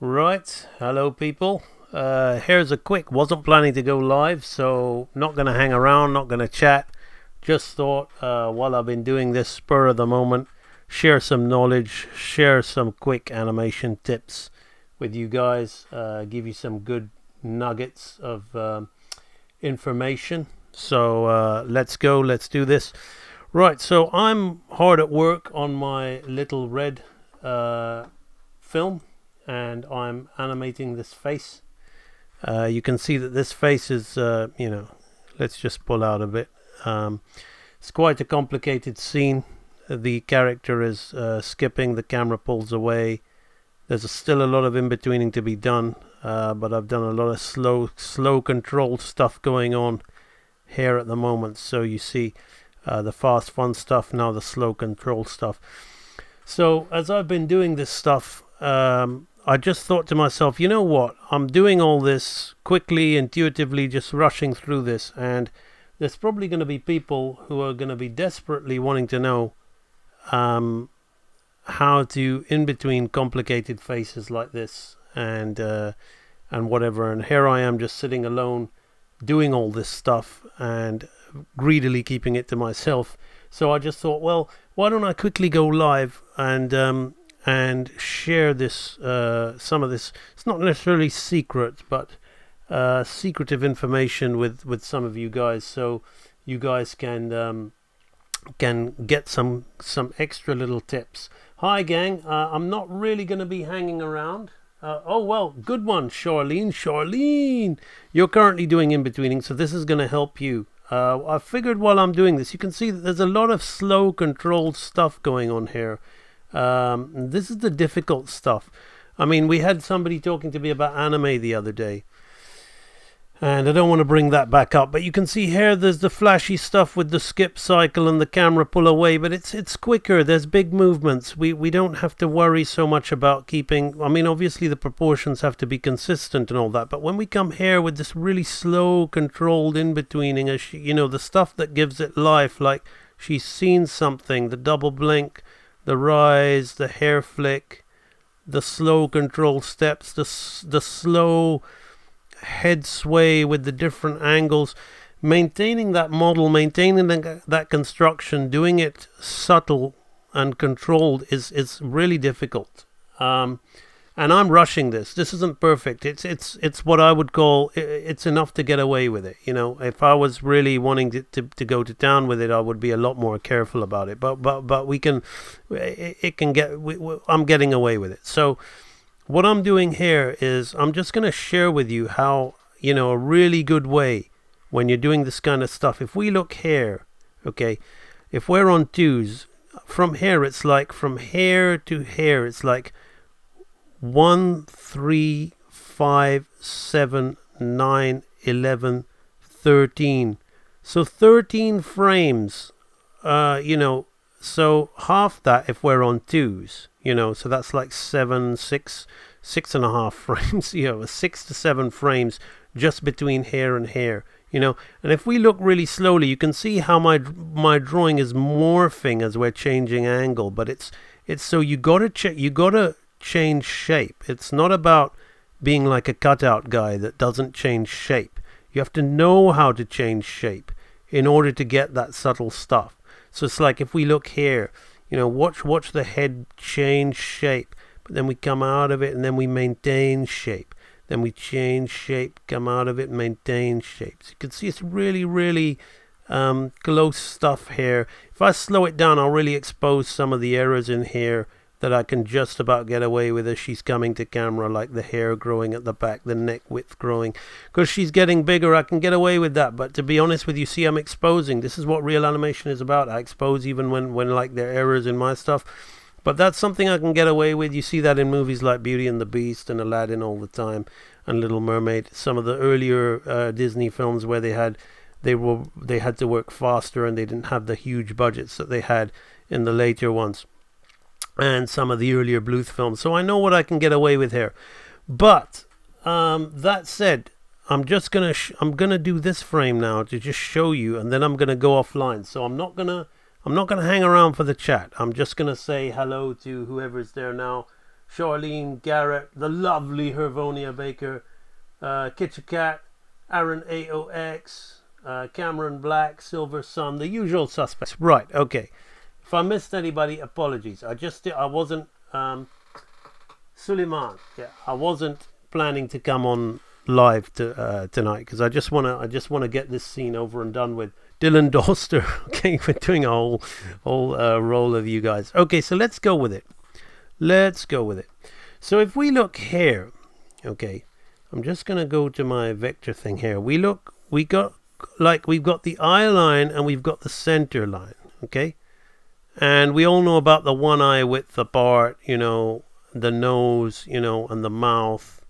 Right, hello people. Here's a quick, wasn't planning to go live, so not going to hang around, not going to chat. Just thought while I've been doing this spur of the moment, share some knowledge, share some quick animation tips with you guys, give you some good nuggets of information. So let's go, let's do this. Right, so I'm hard at work on my little red film, and I'm animating this face. You can see that this face is, let's just pull out a bit. It's quite a complicated scene. The character is skipping, the camera pulls away. There's still a lot of in-betweening to be done, but I've done a lot of slow controlled stuff going on here at the moment. So you see the fast fun stuff, now the slow control stuff. So as I've been doing this stuff, I just thought to myself, you know what, I'm doing all this quickly, intuitively, just rushing through this, and there's probably going to be people who are going to be desperately wanting to know how to in between complicated faces like this and whatever. And here I am just sitting alone doing all this stuff and greedily keeping it to myself. So I just thought, well, why don't I quickly go live and share this, some of this. It's not necessarily secret, but secretive information with some of you guys, so you guys can get some extra little tips. Hi gang, I'm not really going to be hanging around. Oh well, good one, Charlene, you're currently doing in-betweening, so this is going to help you. I figured while I'm doing this, you can see that there's a lot of slow controlled stuff going on here. This is the difficult stuff. I mean, we had somebody talking to me about anime the other day, and I don't want to bring that back up, but you can see here there's the flashy stuff with the skip cycle and the camera pull away, but it's quicker. There's big movements. We don't have to worry so much about keeping, I mean, obviously the proportions have to be consistent and all that, but when we come here with this really slow controlled in-betweening, the stuff that gives it life, like she's seen something, the double blink, the rise, the hair flick, the slow controlled steps, the slow head sway with the different angles, maintaining that model, maintaining that construction, doing it subtle and controlled is really difficult. And I'm rushing this. This isn't perfect. It's what I would call, it's enough to get away with it. You know, if I was really wanting to go to town with it, I would be a lot more careful about it. But we can, it can get, I'm getting away with it. So what I'm doing here is I'm just going to share with you how, a really good way when you're doing this kind of stuff. If we look here, okay, if we're on twos, from here, it's like from here to here, it's like 1, 3, 5, 7, 9, 11, 13. So 13 frames, so half that if we're on twos, so that's like 6.5 frames, 6 to 7 frames just between here and here, and if we look really slowly, you can see how my drawing is morphing as we're changing angle, but it's so you gotta change shape. It's not about being like a cutout guy that doesn't change shape. You have to know how to change shape in order to get that subtle stuff. So it's like if we look here, watch the head change shape, but then we come out of it and then we maintain shape. Then we change shape, come out of it, maintain shape. So you can see it's really, really close stuff here. If I slow it down, I'll really expose some of the errors in here that I can just about get away with as she's coming to camera, like the hair growing at the back, the neck width growing. Because she's getting bigger, I can get away with that. But to be honest with you, see, I'm exposing. This is what real animation is about. I expose even when like there are errors in my stuff. But that's something I can get away with. You see that in movies like Beauty and the Beast and Aladdin all the time, and Little Mermaid. Some of the earlier Disney films where they had to work faster and they didn't have the huge budgets that they had in the later ones, and some of the earlier Bluth films. So I know what I can get away with here. But that said, I'm gonna do this frame now to just show you, and then I'm gonna go offline. So I'm not gonna hang around for the chat. I'm just gonna say hello to whoever's there now. Charlene Garrett, the lovely Hervonia Baker, Kitcha Cat, Aaron AOX, Cameron Black, Silver Sun, the usual suspects. Right, okay. If I missed anybody, apologies. I wasn't Suleiman. Yeah, I wasn't planning to come on live tonight because I just wanna get this scene over and done with. Dylan Doster. Okay, we're doing a whole roll of you guys. Okay, so let's go with it. So if we look here, okay, I'm just gonna go to my vector thing here. We've got the eye line and we've got the center line. Okay. And we all know about the one eye width apart, the nose, and the mouth.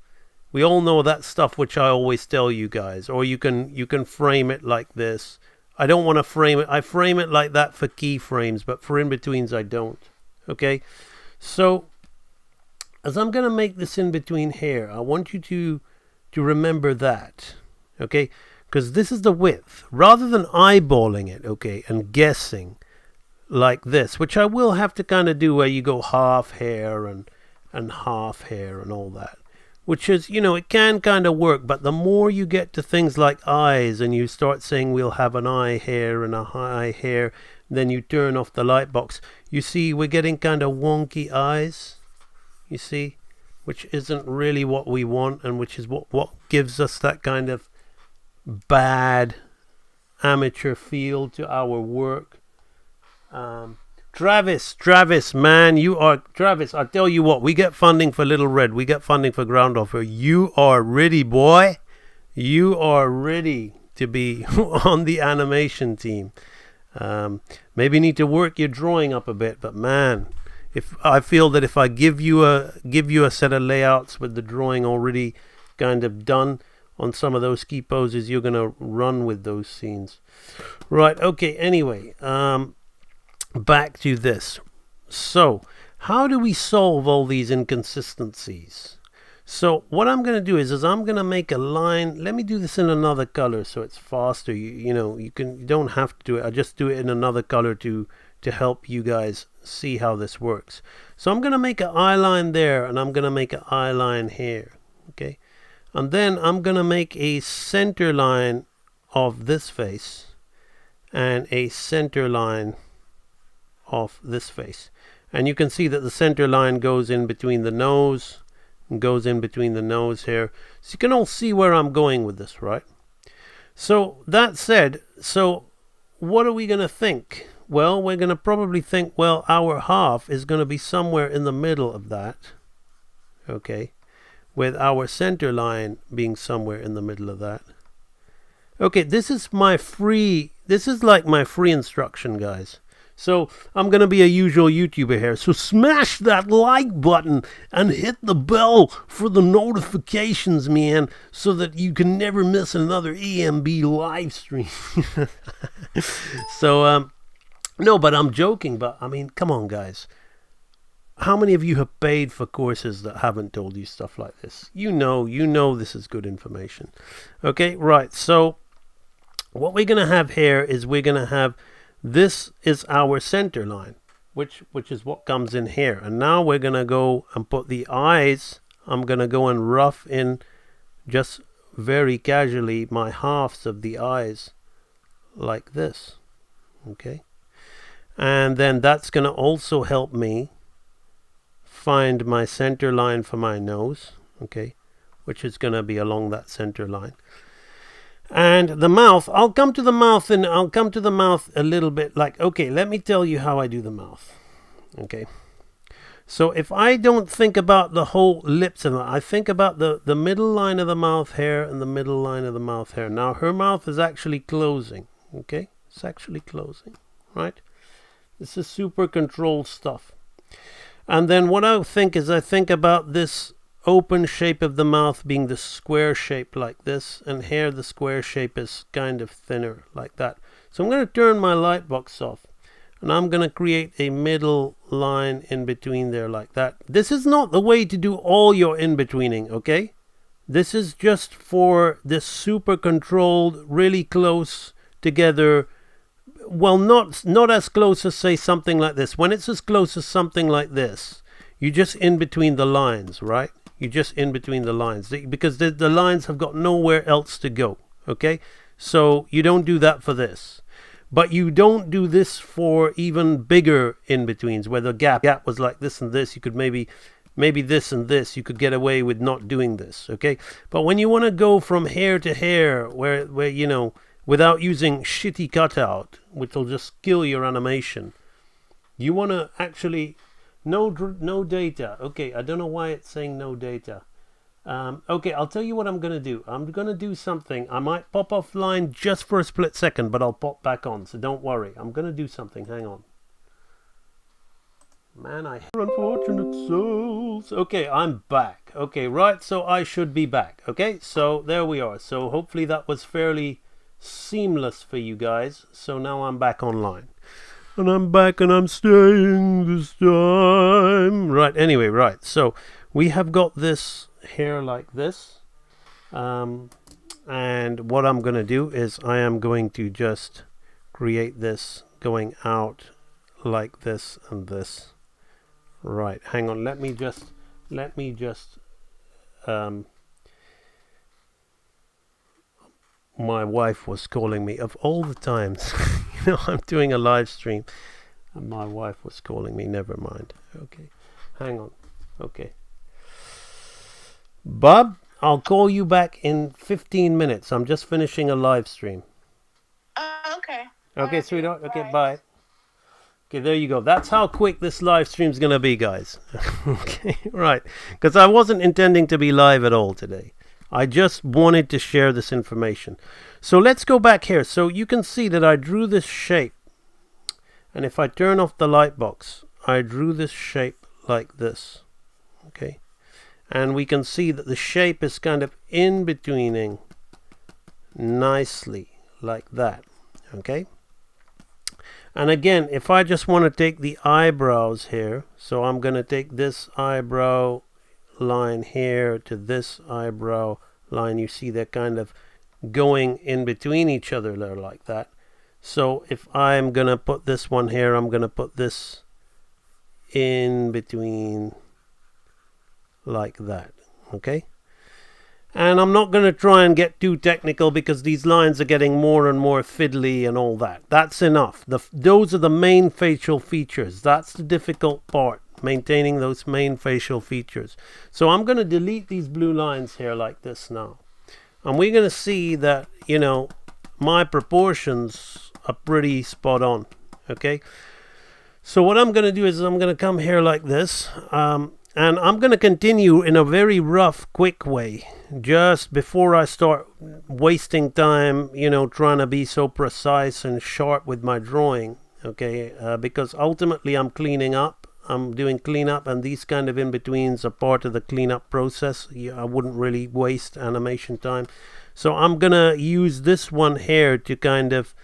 We all know that stuff, which I always tell you guys. Or you can frame it like this. I don't want to frame it. I frame it like that for keyframes, but for in-betweens I don't. Okay? So, as I'm going to make this in-between here, I want you to remember that. Okay? Because this is the width. Rather than eyeballing it, okay, and guessing, like this, which I will have to kind of do where you go half hair and half hair and all that, which is, it can kind of work, but the more you get to things like eyes and you start saying we'll have an eye hair and a eye hair, then you turn off the light box, you see we're getting kind of wonky eyes, you see, which isn't really what we want, and which is what gives us that kind of bad amateur feel to our work. Travis, man, Travis, I tell you what, we get funding for Little Red, we get funding for Ground Offer. You are ready, boy. You are ready to be on the animation team. Maybe need to work your drawing up a bit, but man, if I feel that if I give you a set of layouts with the drawing already kind of done on some of those key poses, you're gonna run with those scenes. Right, okay, anyway, back to this. So, how do we solve all these inconsistencies? So, what I'm going to do is I'm going to make a line. Let me do this in another color so it's faster. You don't have to do it. I just do it in another color to help you guys see how this works. So, I'm going to make an eye line there, and I'm going to make an eye line here. Okay, and then I'm going to make a center line of this face and a center line of this face, and you can see that the center line goes in between the nose and goes in between the nose here, so you can all see where I'm going with this, right? So that said, so what are we going to think? Well, we're going to probably think, well, our half is going to be somewhere in the middle of that, okay, with our center line being somewhere in the middle of that. Okay, this is like my free instruction, guys. So I'm going to be a usual YouTuber here. So smash that like button and hit the bell for the notifications, man, so that you can never miss another EMB live stream. So, no, but I'm joking. But I mean, come on, guys. How many of you have paid for courses that haven't told you stuff like this? You know this is good information. Okay, right. So what we're going to have here is we're going to have, this is our center line, which is what comes in here. And now we're going to go and put the eyes. I'm going to go and rough in just very casually my halves of the eyes like this. Okay. And then that's going to also help me find my center line for my nose. Okay. Which is going to be along that center line. And the mouth, I'll come to the mouth a little bit. Like, okay, let me tell you how I do the mouth. Okay. So if I don't think about the whole lips, and I think about the middle line of the mouth hair and the middle line of the mouth hair. Now her mouth is actually closing. Okay. It's actually closing. Right. This is super controlled stuff. And then what I think is I think about this open shape of the mouth being the square shape like this, and here the square shape is kind of thinner like that. So I'm going to turn my light box off, and I'm going to create a middle line in between there like that. This is not the way to do all your in-betweening, okay? This is just for this super controlled, really close together. Well, not as close as, say, something like this. When it's as close as something like this, you just in between the lines, right? You just in between the lines, because the lines have got nowhere else to go. Okay, so you don't do that for this, but you don't do this for even bigger in betweens where the gap was like this and this. You could maybe this and this, you could get away with not doing this. Okay, but when you want to go from hair to hair, where you know, without using shitty cutout, which will just kill your animation, you want to actually no data. Okay, I don't know why it's saying no data. Okay, I'll tell you what I'm going to do. I'm going to do something. I might pop offline just for a split second, but I'll pop back on, so don't worry. I'm going to do something. Hang on. Man, I hear unfortunate souls. Okay, I'm back. Okay, right, so I should be back. Okay, so there we are. So hopefully that was fairly seamless for you guys. So now I'm back online. And I'm back and I'm staying this time. Right, anyway, right. So we have got this hair like this. And what I'm going to do is I am going to just create this going out like this and this. Right, hang on. Let me just my wife was calling me of all the times. You know, I'm doing a live stream and my wife was calling me. Never mind. Okay, hang on. Okay, Bob, I'll call you back in 15 minutes. I'm just finishing a live stream. Okay. Okay, sweetheart. Okay, bye. Okay, there you go. That's how quick this live stream's going to be, guys. Okay, right. Because I wasn't intending to be live at all today. I just wanted to share this information. So let's go back here. So you can see that I drew this shape. And if I turn off the light box, I drew this shape like this. Okay. And we can see that the shape is kind of in-betweening nicely like that. Okay. And again, if I just want to take the eyebrows here, so I'm going to take this eyebrow line here to this eyebrow line. You see they're kind of going in between each other there like that. So if I'm going to put this one here, I'm going to put this in between like that. Okay. And I'm not going to try and get too technical because these lines are getting more and more fiddly and all that. That's enough. Those are the main facial features. That's the difficult part, maintaining those main facial features. So I'm going to delete these blue lines here like this now. And we're going to see that, you know, my proportions are pretty spot on. Okay. So what I'm going to do is I'm going to come here like this. And I'm going to continue in a very rough, quick way, just before I start wasting time, you know, trying to be so precise and sharp with my drawing, okay? Because ultimately I'm cleaning up, I'm doing cleanup, and these kind of in-betweens are part of the cleanup process. I wouldn't really waste animation time. So I'm going to use this one here to kind of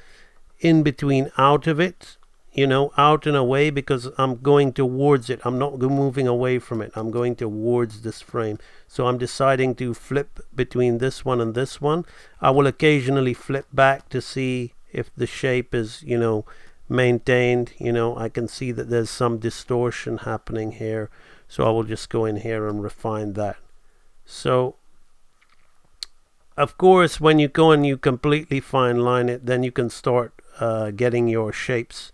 in-between out of it. You know, out and away, because I'm going towards it. I'm not moving away from it. I'm going towards this frame. So I'm deciding to flip between this one and this one. I will occasionally flip back to see if the shape is, you know, maintained. You know, I can see that there's some distortion happening here. So I will just go in here and refine that. So, of course, when you go and you completely fine line it, then you can start getting your shapes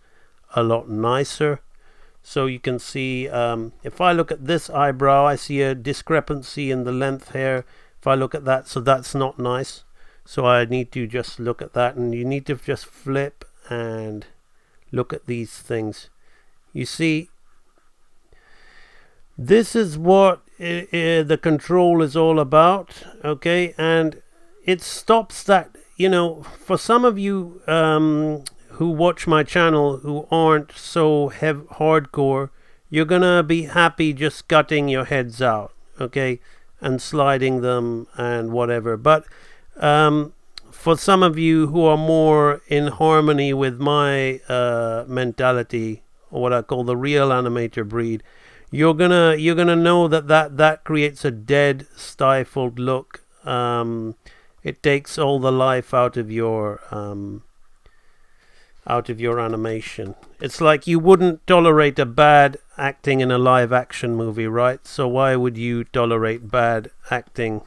a lot nicer. So you can see if I look at this eyebrow, I see a discrepancy in the length here. If I look at that, so that's not nice. So I need to just look at that, and you need to just flip and look at these things. You see, this is what the control is all about, okay? And it stops that, you know, for some of you who watch my channel who aren't so hardcore, you're gonna be happy just cutting your heads out, okay, and sliding them and whatever. But for some of you who are more in harmony with my mentality, or what I call the real animator breed, you're gonna know that creates a dead, stifled look. It takes all the life out of your out of your animation. It's like you wouldn't tolerate a bad acting in a live action movie, right? So why would you tolerate bad acting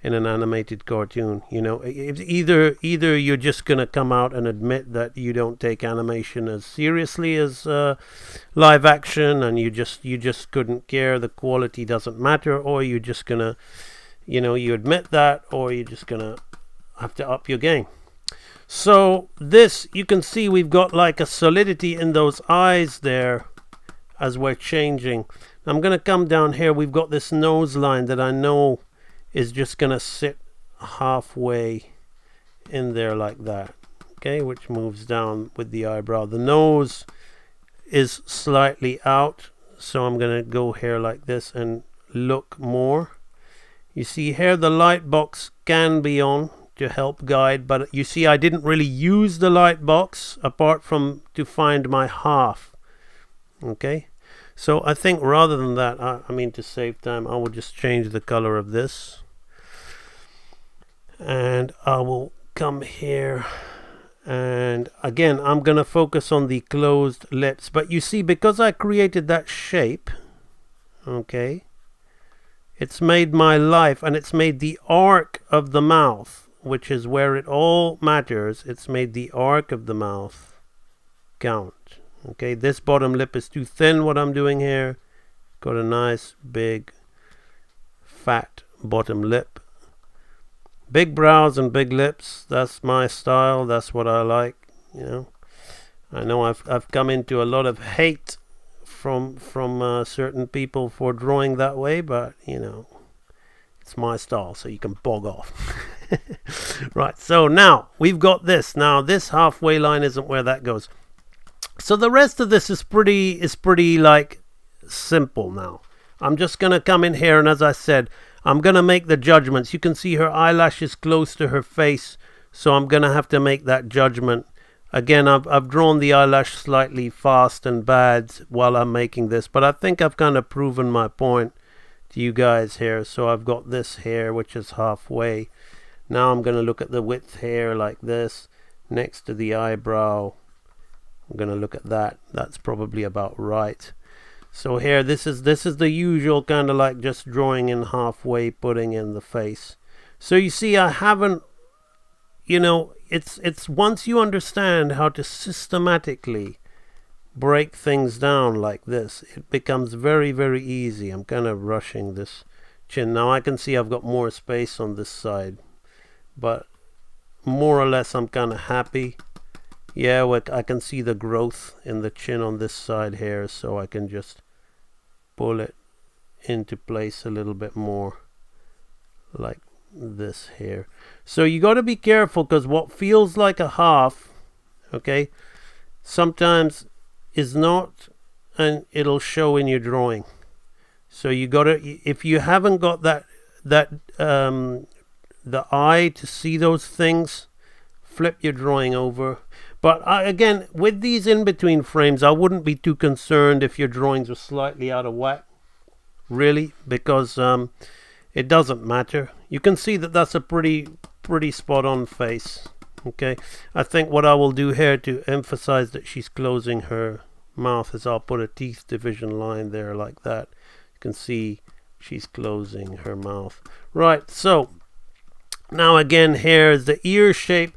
in an animated cartoon? You know, either you're just gonna come out and admit that you don't take animation as seriously as live action, and you just couldn't care, the quality doesn't matter, or you're just gonna, you admit that, or you're just gonna have to up your game. So this, you can see we've got like a solidity in those eyes there as we're changing. I'm gonna come down here. We've got this nose line that I know is just gonna sit halfway in there like that, okay, which moves down with the eyebrow. The nose is slightly out, so I'm gonna go here like this and look more. You see here the light box can be on to help guide, but you see I didn't really use the light box apart from to find my half. Okay, so I think rather than that, I mean, to save time, I will just change the color of this, and I will come here, and again I'm gonna focus on the closed lips. But you see, because I created that shape, okay, it's made my life, and it's made the arc of the mouth, which is where it all matters. It's made the arc of the mouth count. Okay, this bottom lip is too thin, what I'm doing here. Got a nice big fat bottom lip. Big brows and big lips, that's my style, that's what I like, I know I've come into a lot of hate from certain people for drawing that way, but it's my style, so you can bog off. Right, so now we've got this. Now this halfway line isn't where that goes. So the rest of this is pretty like simple now. I'm just gonna come in here, and as I said, I'm gonna make the judgments. You can see her eyelash is close to her face, so I'm gonna have to make that judgment. Again, I've drawn the eyelash slightly fast and bad while I'm making this, but I think I've kind of proven my point to you guys here. So I've got this here, which is halfway. Now I'm going to look at the width here like this, next to the eyebrow. I'm going to look at that. That's probably about right. So here, this is the usual kind of like just drawing in halfway, putting in the face. So you see, I haven't, it's once you understand how to systematically break things down like this, it becomes very, very easy. I'm kind of rushing this chin. Now I can see I've got more space on this side, but more or less I'm kind of happy. Yeah, I can see the growth in the chin on this side here, so I can just pull it into place a little bit more like this here. So you got to be careful, because what feels like a half, okay, sometimes is not, and it'll show in your drawing. So you got to, if you haven't got that the eye to see those things, flip your drawing over. But again, with these in-between frames, I wouldn't be too concerned if your drawings are slightly out of whack, really, because it doesn't matter. You can see that that's a pretty spot on face. Okay, I think what I will do here to emphasize that she's closing her mouth is I'll put a teeth division line there like that. You can see she's closing her mouth. Right, so now again, here is the ear shape.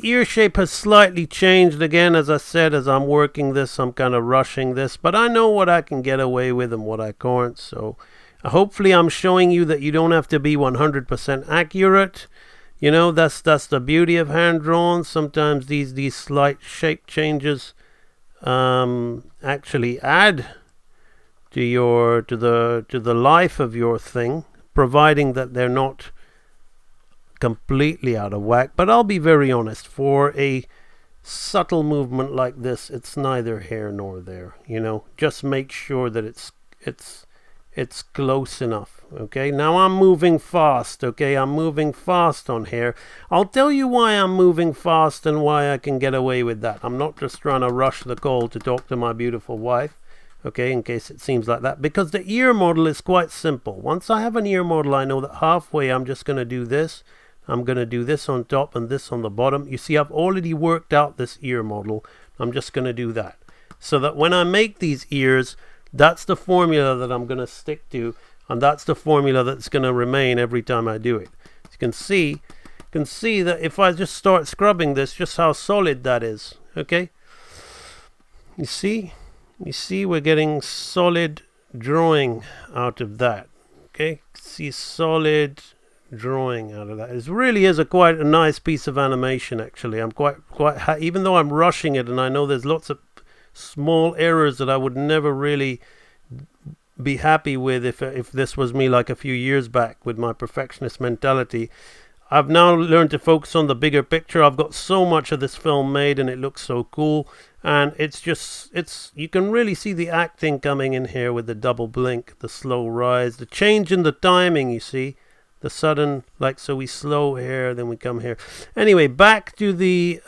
Ear shape has slightly changed again. As I said, as I'm working this, I'm kind of rushing this, but I know what I can get away with and what I can't. So hopefully I'm showing you that you don't have to be 100% accurate. That's the beauty of hand drawn. Sometimes these slight shape changes actually add to the life of your thing, providing that they're not completely out of whack. But I'll be very honest, for a subtle movement like this, it's neither here nor there. Just make sure that it's close enough. Okay, now I'm moving fast. Okay, I'm moving fast on here. I'll tell you why I'm moving fast and why I can get away with that. I'm not just trying to rush the call to talk to my beautiful wife, okay, in case it seems like that, because the ear model is quite simple. Once I have an ear model, I know that halfway I'm just going to do this. I'm going to do this on top and this on the bottom. You see, I've already worked out this ear model. I'm just going to do that. So that when I make these ears, that's the formula that I'm going to stick to. And that's the formula that's going to remain every time I do it. As you can see that if I just start scrubbing this, just how solid that is. Okay? You see we're getting solid drawing out of that. Okay? See solid drawing out of that. It really is quite a nice piece of animation, actually. I'm quite even though I'm rushing it, and I know there's lots of small errors that I would never really be happy with if this was me like a few years back with my perfectionist mentality. I've now learned to focus on the bigger picture. I've got so much of this film made and it looks so cool, and you can really see the acting coming in here with the double blink, the slow rise, the change in the timing, you see, the sudden, like, so we slow here, then we come here. Anyway, back to the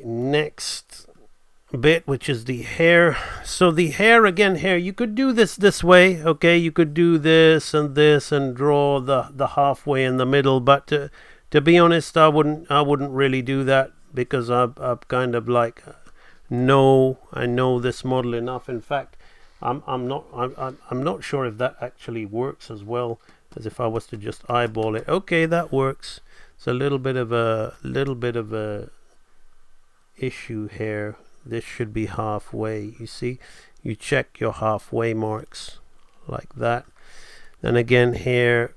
next bit, which is the hair. So the hair, again, here you could do this way. Okay, you could do this and draw the halfway in the middle, but to be honest, I wouldn't really do that, because I've kind of like I know this model enough. In fact, I'm not sure if that actually works as well as if I was to just eyeball it. Okay, that works. It's a little bit of a issue here. This should be halfway. You see, you check your halfway marks like that. Then again here,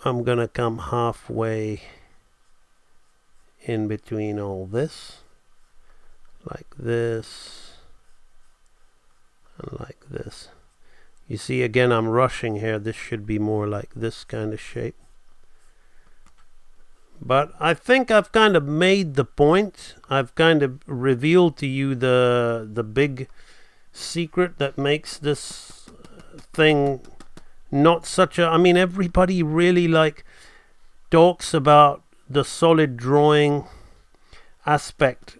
I'm gonna come halfway in between all this, like this and like this. You see, again, I'm rushing here. This should be more like this kind of shape. But I think I've kind of made the point. I've kind of revealed to you the big secret that makes this thing not such a... I mean, everybody really like talks about the solid drawing aspect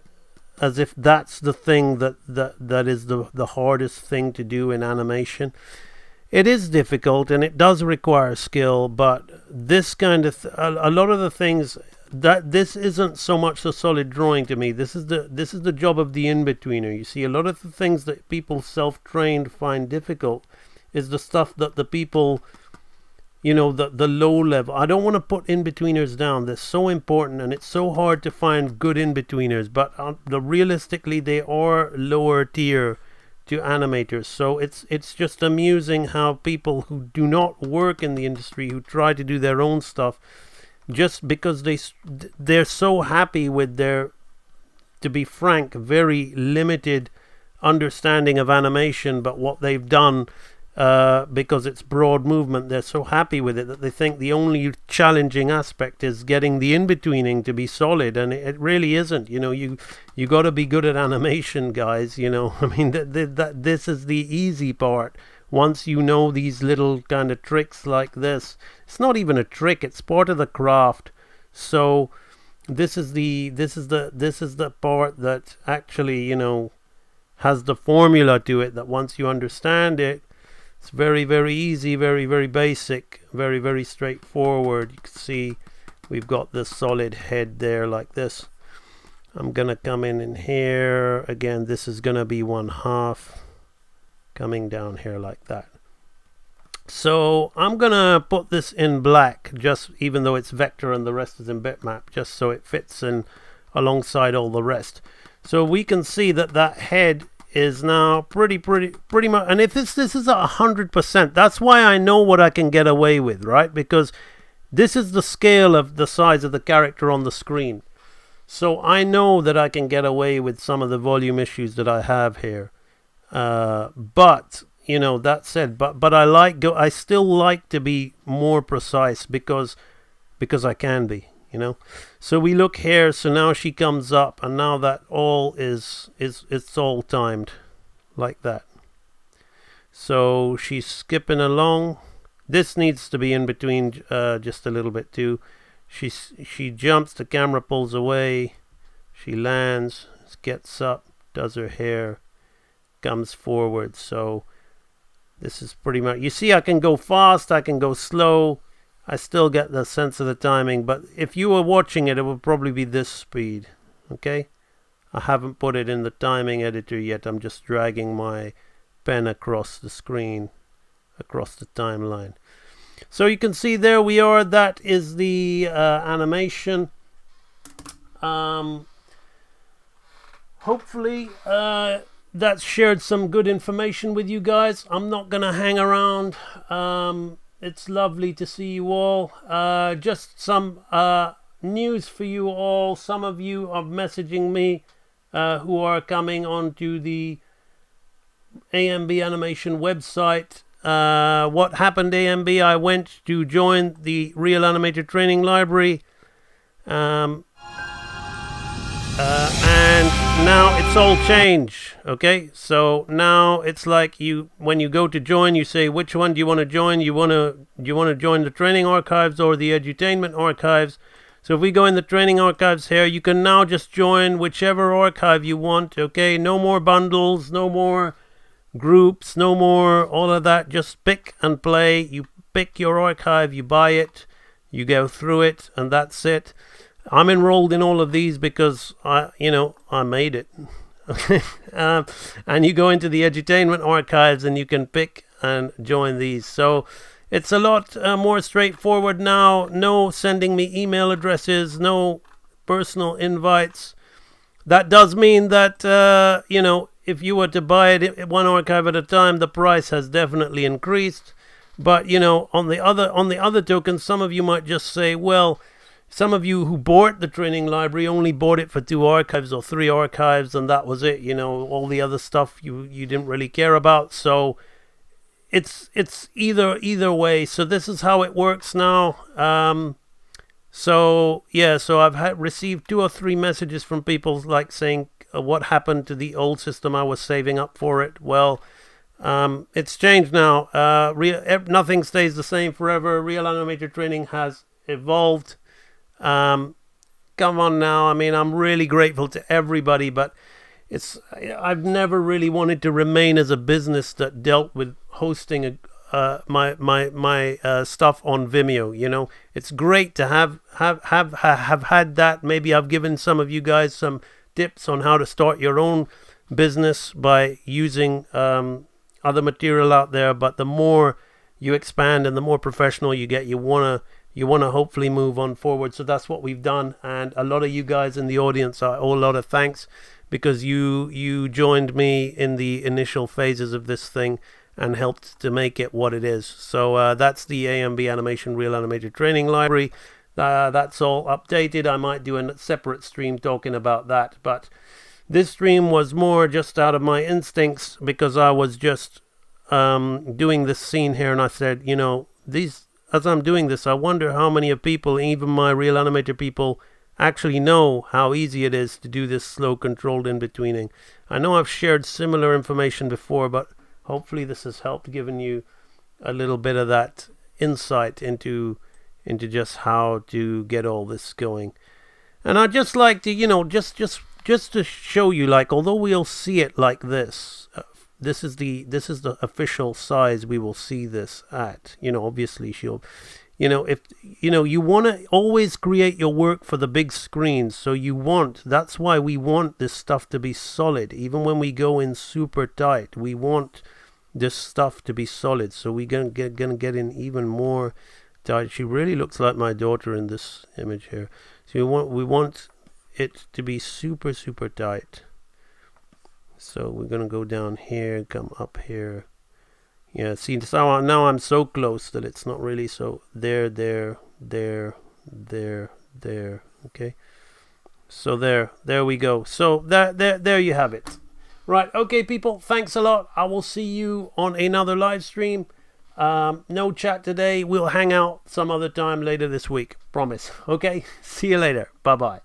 as if that's the thing that is the hardest thing to do in animation. It is difficult and it does require skill, but this kind of a lot of the things that this isn't so much the solid drawing to me. This is the job of the in-betweener. You see, a lot of the things that people self-trained find difficult is the stuff that the people, you know, the low level. I don't want to put in-betweeners down. They're so important, and it's so hard to find good in-betweeners, but realistically they are lower tier to animators. So it's just amusing how people who do not work in the industry, who try to do their own stuff, just because they're so happy with their, to be frank, very limited understanding of animation, but what they've done, because it's broad movement, they're so happy with it that they think the only challenging aspect is getting the in-betweening to be solid, and it really isn't. You know, you got to be good at animation, guys. You know, I mean, this is the easy part. Once you know these little kind of tricks like this, it's not even a trick, it's part of the craft. So this is the part that actually, you know, has the formula to it, that once you understand it, it's very, very easy, very, very basic, very, very straightforward. You can see we've got this solid head there like this. I'm gonna come in here again. This is gonna be 1/2 coming down here like that. So I'm gonna put this in black, just even though it's vector and the rest is in bitmap, just so it fits in alongside all the rest. So we can see that head is now pretty much, and if this is 100%, that's why I know what I can get away with, right? Because this is the scale of the size of the character on the screen. So I know that I can get away with some of the volume issues that I have here. But you know, that said, but I still like to be more precise because I can be, you know. So we look here, so now she comes up, and now that all it's all timed like that. So she's skipping along. This needs to be in between just a little bit too. She jumps, the camera pulls away, she lands, gets up, does her hair, comes forward. So This is pretty much, you see, I can go fast, I can go slow. I still get the sense of the timing, but if you were watching it, it would probably be this speed. Okay, I haven't put it in the timing editor yet. I'm just dragging my pen across the screen, across the timeline. So you can see there we are. That is the animation. Hopefully that's shared some good information with you guys. I'm not gonna hang around. It's lovely to see you all. Just some news for you all. Some of you are messaging me who are coming onto the AMB Animation website. What happened, AMB? I went to join the Real Animator Training Library. And now it's all changed. Okay, so now it's like when you go to join, you say which one do you want to join. Do you want to join the training archives or the edutainment archives? So if we go in the training archives here, you can now just join whichever archive you want. Okay, no more bundles, no more groups, no more all of that. Just pick and play. You pick your archive, you buy it, you go through it, and that's it. I'm enrolled in all of these because I made it. And you go into the edutainment archives and you can pick and join these. So it's a lot more straightforward now. No sending me email addresses, no personal invites. That does mean that if you were to buy it one archive at a time, the price has definitely increased. But on the other token, some of you might just say, well, some of you who bought the training library only bought it for 2 archives or 3 archives, and that was it. All the other stuff you didn't really care about. So it's either way. So this is how it works now. So I've received 2 or 3 messages from people like saying, what happened to the old system? I was saving up for it. Well, it's changed now. Nothing stays the same forever. Real Animator Training has evolved. Come on now. I mean, I'm really grateful to everybody, but I've never really wanted to remain as a business that dealt with hosting my stuff on Vimeo. It's great to have had that. Maybe I've given some of you guys some tips on how to start your own business by using other material out there. But the more you expand and the more professional you get, you wanna hopefully move on forward. So that's what we've done, and a lot of you guys in the audience are a lot of thanks, because you joined me in the initial phases of this thing and helped to make it what it is. So that's the AMB Animation Real Animator Training Library. That's all updated. I might do a separate stream talking about that, but this stream was more just out of my instincts, because I was just doing this scene here, and I said, as I'm doing this, I wonder how many of people, even my Real Animator people, actually know how easy it is to do this slow controlled in-betweening. I know I've shared similar information before, but hopefully this has helped giving you a little bit of that insight into just how to get all this going. And I'd just like to, just to show you, like, although we'll see it like this, this is the official size we will see this at. Obviously if you want to always create your work for the big screens. So that's why we want this stuff to be solid. Even when we go in super tight, we want this stuff to be solid. So we're gonna get in even more tight. She really looks like my daughter in this image here. So we want it to be super, super tight. So we're going to go down here, come up here. Yeah, see, so now I'm so close that it's not really so there. Okay. So there we go. So there you have it. Right, okay, people, thanks a lot. I will see you on another live stream. No chat today. We'll hang out some other time later this week. Promise. Okay, see you later. Bye-bye.